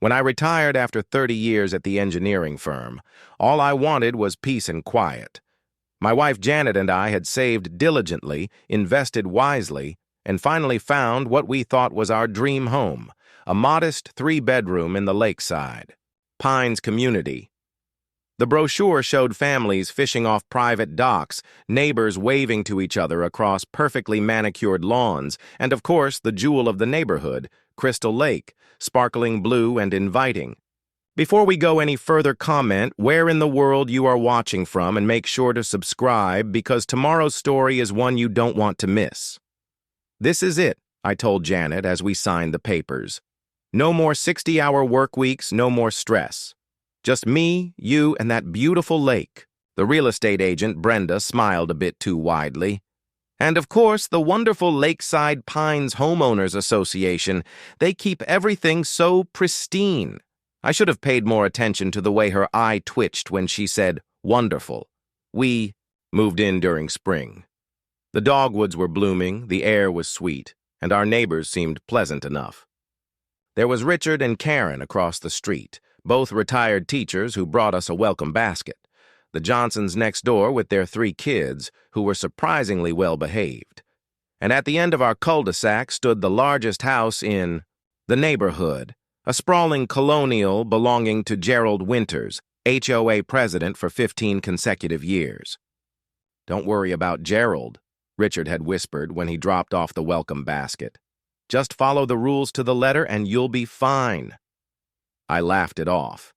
When I retired after 30 years at the engineering firm, all I wanted was peace and quiet. My wife Janet and I had saved diligently, invested wisely, and finally found what we thought was our dream home, a modest 3-bedroom in the lakeside, Pines Community. The brochure showed families fishing off private docks, neighbors waving to each other across perfectly manicured lawns, and of course the jewel of the neighborhood, Crystal Lake, sparkling blue and inviting. Before we go any further, comment where in the world you are watching from and make sure to subscribe because tomorrow's story is one you don't want to miss. This is it, I told Janet as we signed the papers. No more 60-hour work weeks, no more stress. Just me, you, and that beautiful lake. The real estate agent, Brenda, smiled a bit too widely. And of course, the wonderful Lakeside Pines Homeowners Association. They keep everything so pristine. I should have paid more attention to the way her eye twitched when she said, wonderful. We moved in during spring. The dogwoods were blooming, the air was sweet, and our neighbors seemed pleasant enough. There was Richard and Karen across the street, both retired teachers who brought us a welcome basket. The Johnsons next door with their 3 kids, who were surprisingly well behaved. And at the end of our cul-de-sac stood the largest house in the neighborhood, a sprawling colonial belonging to Gerald Winters, HOA president for 15 consecutive years. Don't worry about Gerald, Richard had whispered when he dropped off the welcome basket. Just follow the rules to the letter and you'll be fine. I laughed it off.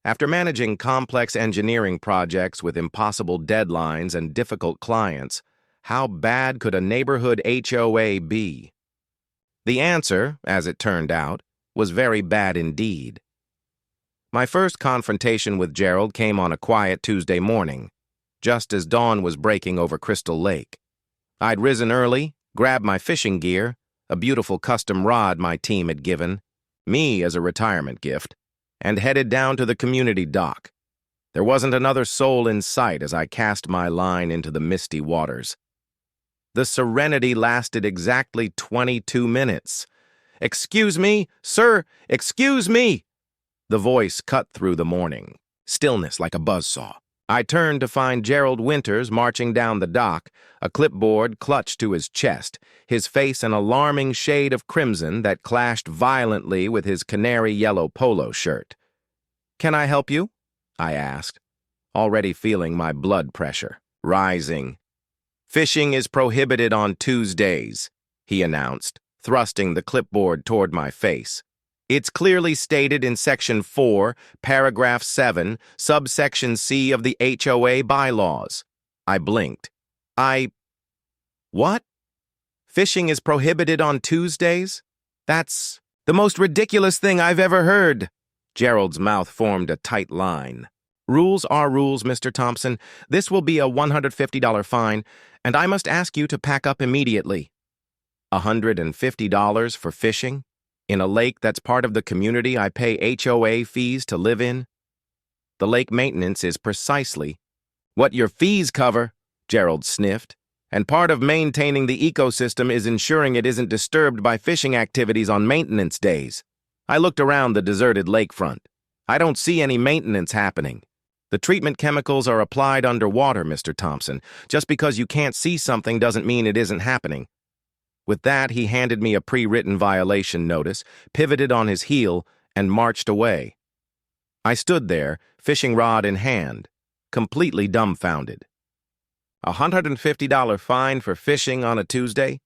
After managing complex engineering projects with impossible deadlines and difficult clients, how bad could a neighborhood HOA be? The answer, as it turned out, was very bad indeed. My first confrontation with Gerald came on a quiet Tuesday morning, just as dawn was breaking over Crystal Lake. I'd risen early, grabbed my fishing gear, a beautiful custom rod my team had given, me as a retirement gift, and headed down to the community dock. There wasn't another soul in sight as I cast my line into the misty waters. The serenity lasted exactly 22 minutes. "Excuse me, sir, excuse me!" The voice cut through the morning, stillness like a buzzsaw. I turned to find Gerald Winters marching down the dock, a clipboard clutched to his chest, his face an alarming shade of crimson that clashed violently with his canary yellow polo shirt. "Can I help you?" I asked, already feeling my blood pressure rising. "Fishing is prohibited on Tuesdays," he announced, thrusting the clipboard toward my face. "It's clearly stated in Section 4, Paragraph 7, Subsection C of the HOA bylaws." I blinked. What? Fishing is prohibited on Tuesdays? That's the most ridiculous thing I've ever heard. Gerald's mouth formed a tight line. "Rules are rules, Mr. Thompson. This will be a $150 fine, and I must ask you to pack up immediately." $150 for fishing? In a lake that's part of the community I pay HOA fees to live in? The lake maintenance is precisely what your fees cover, Gerald sniffed, and part of maintaining the ecosystem is ensuring it isn't disturbed by fishing activities on maintenance days. I looked around the deserted lakefront. I don't see any maintenance happening. The treatment chemicals are applied underwater, Mr. Thompson. Just because you can't see something doesn't mean it isn't happening. With that, he handed me a pre-written violation notice, pivoted on his heel, and marched away. I stood there, fishing rod in hand, completely dumbfounded. $150 fine for fishing on a Tuesday?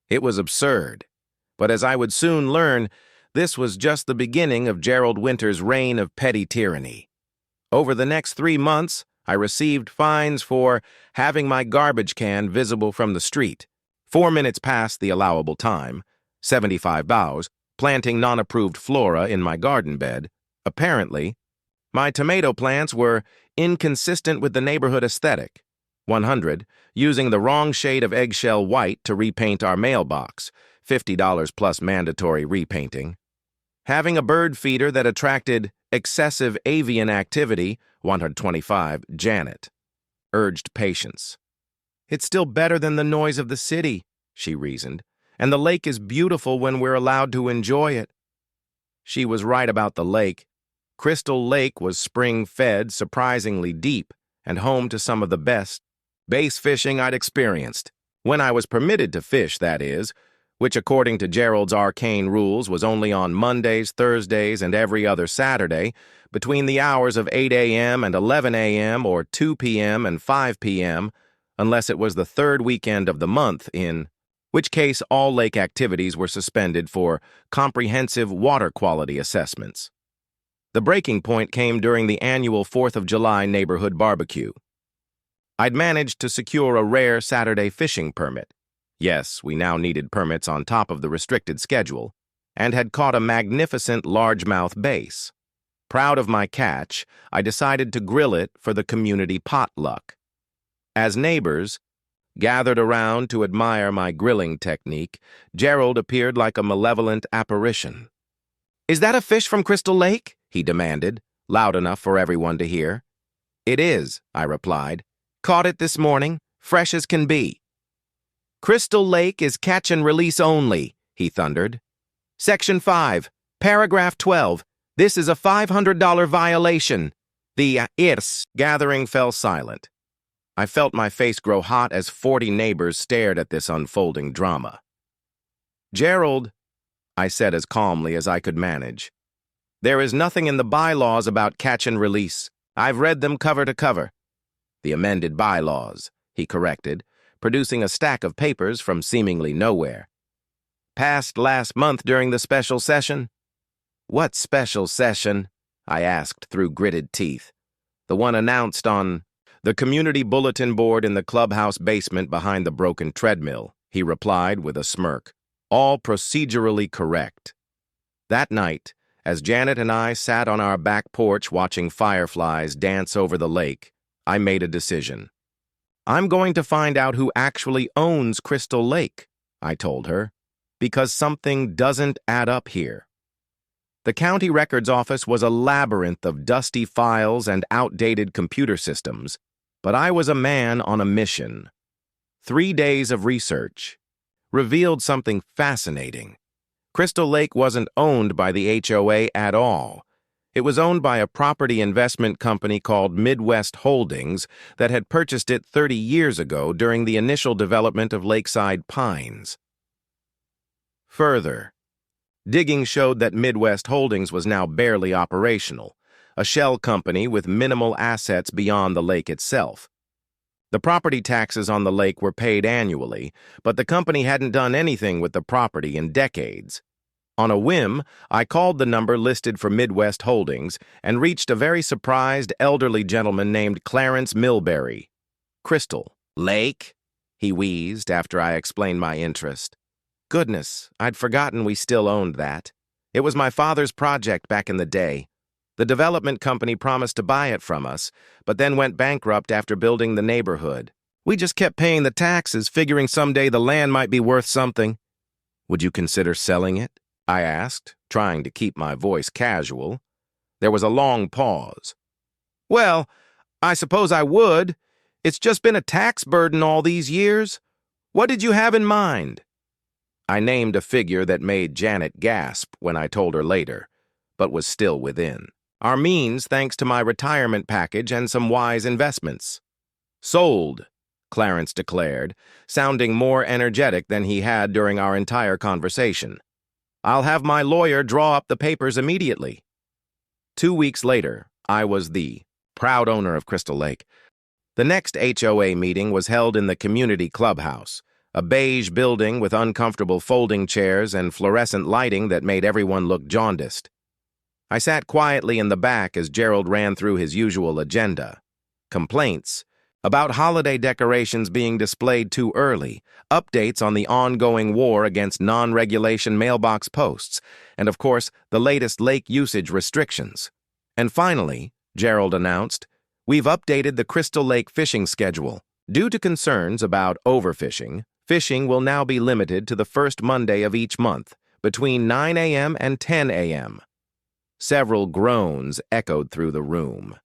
It was absurd. But as I would soon learn, this was just the beginning of Gerald Winters' reign of petty tyranny. Over the next 3 months, I received fines for having my garbage can visible from the street, 4 minutes past the allowable time, 75 bows, planting non-approved flora in my garden bed. Apparently, my tomato plants were inconsistent with the neighborhood aesthetic. 100, using the wrong shade of eggshell white to repaint our mailbox, $50 plus mandatory repainting. Having a bird feeder that attracted excessive avian activity, 125, Janet, urged patience. "It's still better than the noise of the city," she reasoned, "and the lake is beautiful when we're allowed to enjoy it." She was right about the lake. Crystal Lake was spring-fed, surprisingly deep, and home to some of the best bass fishing I'd experienced. When I was permitted to fish, that is, which according to Gerald's arcane rules was only on Mondays, Thursdays, and every other Saturday, between the hours of 8 a.m. and 11 a.m. or 2 p.m. and 5 p.m., unless it was the third weekend of the month, in which case all lake activities were suspended for comprehensive water quality assessments. The breaking point came during the annual 4th of July neighborhood barbecue. I'd managed to secure a rare Saturday fishing permit. Yes, we now needed permits on top of the restricted schedule, and had caught a magnificent largemouth bass. Proud of my catch, I decided to grill it for the community potluck. As neighbors gathered around to admire my grilling technique, Gerald appeared like a malevolent apparition. "Is that a fish from Crystal Lake?" he demanded, loud enough for everyone to hear. "It is," I replied. "Caught it this morning, fresh as can be." "Crystal Lake is catch and release only," he thundered. "Section 5, paragraph 12. This is a $500 violation." The IRS gathering fell silent. I felt my face grow hot as 40 neighbors stared at this unfolding drama. "Gerald," I said as calmly as I could manage, "there is nothing in the bylaws about catch and release. I've read them cover to cover." "The amended bylaws," he corrected, producing a stack of papers from seemingly nowhere. "Passed last month during the special session?" "What special session?" I asked through gritted teeth. "The one announced on the community bulletin board in the clubhouse basement behind the broken treadmill," he replied with a smirk. "All procedurally correct." That night, as Janet and I sat on our back porch watching fireflies dance over the lake, I made a decision. "I'm going to find out who actually owns Crystal Lake," I told her, "because something doesn't add up here." The county records office was a labyrinth of dusty files and outdated computer systems, but I was a man on a mission. 3 days of research revealed something fascinating. Crystal Lake wasn't owned by the HOA at all. It was owned by a property investment company called Midwest Holdings that had purchased it 30 years ago during the initial development of Lakeside Pines. Further, digging showed that Midwest Holdings was now barely operational, a shell company with minimal assets beyond the lake itself. The property taxes on the lake were paid annually, but the company hadn't done anything with the property in decades. On a whim, I called the number listed for Midwest Holdings and reached a very surprised elderly gentleman named Clarence Milbury. "Crystal Lake?" he wheezed after I explained my interest. "Goodness, I'd forgotten we still owned that. It was my father's project back in the day. The development company promised to buy it from us, but then went bankrupt after building the neighborhood. We just kept paying the taxes, figuring someday the land might be worth something." "Would you consider selling it?" I asked, trying to keep my voice casual. There was a long pause. "Well, I suppose I would. It's just been a tax burden all these years. What did you have in mind?" I named a figure that made Janet gasp when I told her later, but was still within our means thanks to my retirement package and some wise investments. "Sold," Clarence declared, sounding more energetic than he had during our entire conversation. "I'll have my lawyer draw up the papers immediately." 2 weeks later, I was the proud owner of Crystal Lake. The next HOA meeting was held in the community clubhouse, a beige building with uncomfortable folding chairs and fluorescent lighting that made everyone look jaundiced. I sat quietly in the back as Gerald ran through his usual agenda. Complaints about holiday decorations being displayed too early, updates on the ongoing war against non-regulation mailbox posts, and of course, the latest lake usage restrictions. And finally, Gerald announced, "We've updated the Crystal Lake fishing schedule. Due to concerns about overfishing, fishing will now be limited to the first Monday of each month, between 9 a.m. and 10 a.m. Several groans echoed through the room.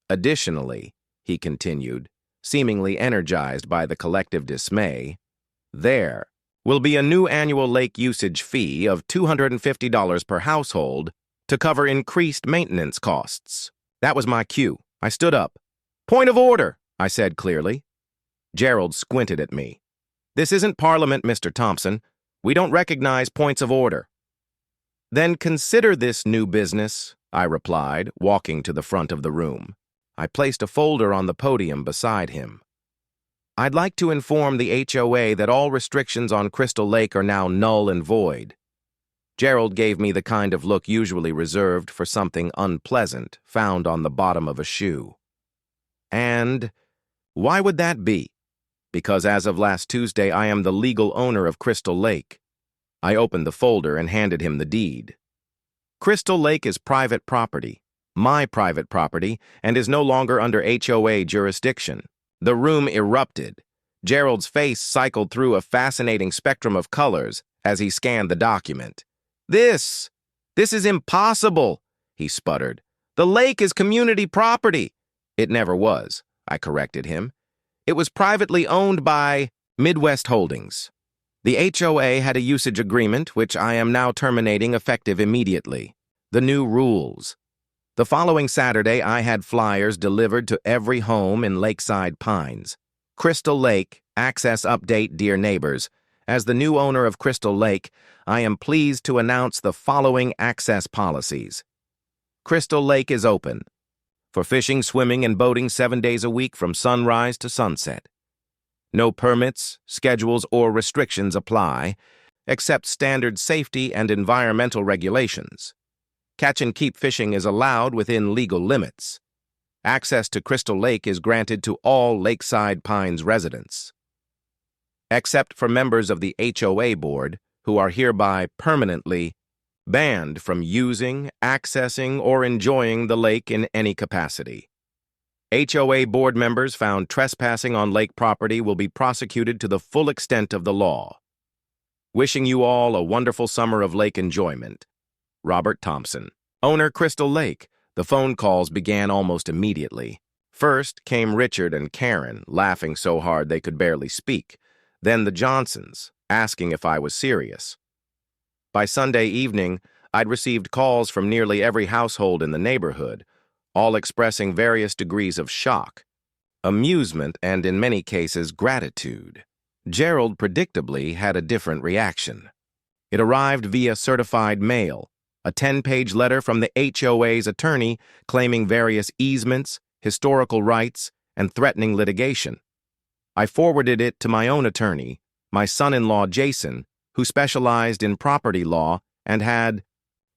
"Additionally," he continued, seemingly energized by the collective dismay, "there will be a new annual lake usage fee of $250 per household to cover increased maintenance costs. That was my cue. I stood up. "Point of order," I said clearly. Gerald squinted at me. "This isn't Parliament, Mr. Thompson. We don't recognize points of order." "Then consider this new business," I replied, walking to the front of the room. I placed a folder on the podium beside him. "I'd like to inform the HOA that all restrictions on Crystal Lake are now null and void." Gerald gave me the kind of look usually reserved for something unpleasant found on the bottom of a shoe. "And why would that be?" "Because as of last Tuesday, I am the legal owner of Crystal Lake." I opened the folder and handed him the deed. "Crystal Lake is private property, my private property, and is no longer under HOA jurisdiction." The room erupted. Gerald's face cycled through a fascinating spectrum of colors as he scanned the document. This is impossible," he sputtered. "The lake is community property." "It never was," I corrected him. "It was privately owned by Midwest Holdings. The HOA had a usage agreement, which I am now terminating effective immediately. The new rules. The following Saturday, I had flyers delivered to every home in Lakeside Pines. Crystal Lake, access update, dear neighbors. As the new owner of Crystal Lake, I am pleased to announce the following access policies. Crystal Lake is open for fishing, swimming, and boating 7 days a week from sunrise to sunset. No permits, schedules, or restrictions apply, except standard safety and environmental regulations. Catch and keep fishing is allowed within legal limits. Access to Crystal Lake is granted to all Lakeside Pines residents, except for members of the HOA board, who are hereby permanently banned from using, accessing, or enjoying the lake in any capacity. HOA board members found trespassing on lake property will be prosecuted to the full extent of the law. Wishing you all a wonderful summer of lake enjoyment. Robert Thompson. Owner, Crystal Lake. The phone calls began almost immediately. First came Richard and Karen, laughing so hard they could barely speak. Then the Johnsons, asking if I was serious. By Sunday evening, I'd received calls from nearly every household in the neighborhood, all expressing various degrees of shock, amusement, and in many cases, gratitude. Gerald predictably had a different reaction. It arrived via certified mail, a 10-page letter from the HOA's attorney claiming various easements, historical rights, and threatening litigation. I forwarded it to my own attorney, my son-in-law Jason, who specialized in property law and had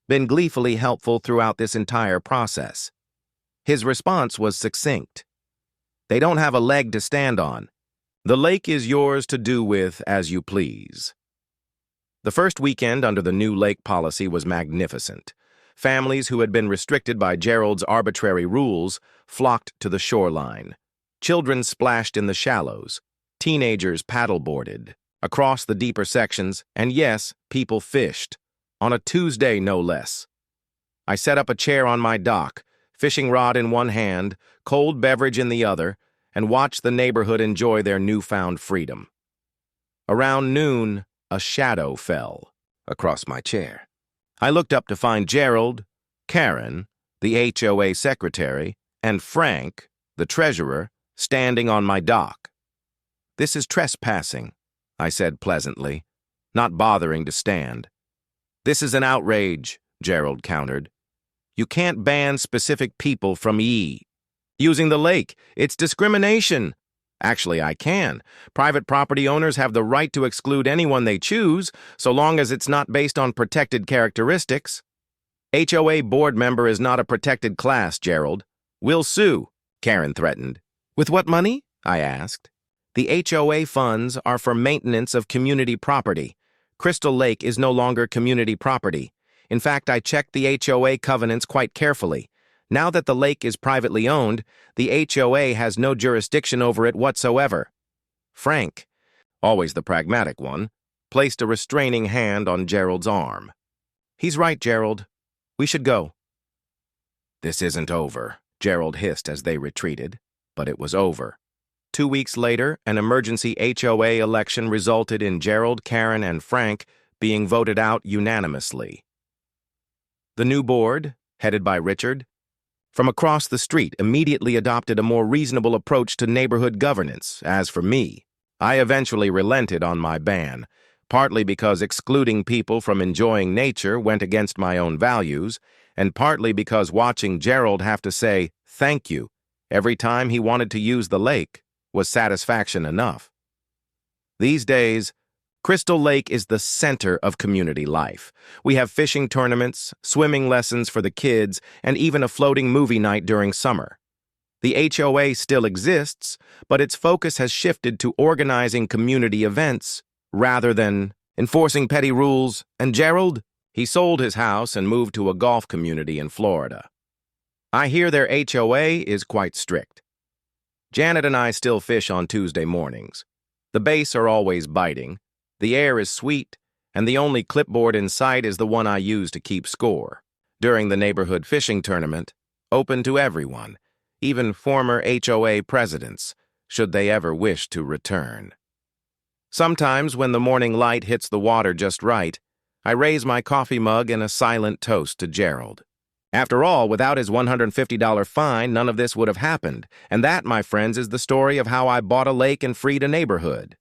been gleefully helpful throughout this entire process. His response was succinct. "They don't have a leg to stand on. The lake is yours to do with as you please." The first weekend under the new lake policy was magnificent. Families who had been restricted by Gerald's arbitrary rules flocked to the shoreline. Children splashed in the shallows. Teenagers paddleboarded across the deeper sections, and yes, people fished. On a Tuesday, no less. I set up a chair on my dock, fishing rod in one hand, cold beverage in the other, and watched the neighborhood enjoy their newfound freedom. Around noon, a shadow fell across my chair. I looked up to find Gerald, Karen, the HOA secretary, and Frank, the treasurer, standing on my dock. "This is trespassing," I said pleasantly, not bothering to stand. "This is an outrage," Gerald countered. "You can't ban specific people from using the lake. It's discrimination." "Actually, I can. Private property owners have the right to exclude anyone they choose, so long as it's not based on protected characteristics." "HOA board member is not a protected class, Gerald. We'll sue," Karen threatened. "With what money?" I asked. "The HOA funds are for maintenance of community property. Crystal Lake is no longer community property. In fact, I checked the HOA covenants quite carefully. Now that the lake is privately owned, the HOA has no jurisdiction over it whatsoever." Frank, always the pragmatic one, placed a restraining hand on Gerald's arm. "He's right, Gerald. We should go." "This isn't over," Gerald hissed as they retreated, but it was over. 2 weeks later, an emergency HOA election resulted in Gerald, Karen, and Frank being voted out unanimously. The new board, headed by Richard, from across the street, immediately adopted a more reasonable approach to neighborhood governance. As for me, I eventually relented on my ban, partly because excluding people from enjoying nature went against my own values, and partly because watching Gerald have to say thank you every time he wanted to use the lake was satisfaction enough. These days, Crystal Lake is the center of community life. We have fishing tournaments, swimming lessons for the kids, and even a floating movie night during summer. The HOA still exists, but its focus has shifted to organizing community events rather than enforcing petty rules. And Gerald? He sold his house and moved to a golf community in Florida. I hear their HOA is quite strict. Janet and I still fish on Tuesday mornings. The bass are always biting, the air is sweet, and the only clipboard in sight is the one I use to keep score. During the neighborhood fishing tournament, open to everyone, even former HOA presidents, should they ever wish to return. Sometimes, when the morning light hits the water just right, I raise my coffee mug in a silent toast to Gerald. After all, without his $150 fine, none of this would have happened, and that, my friends, is the story of how I bought a lake and freed a neighborhood.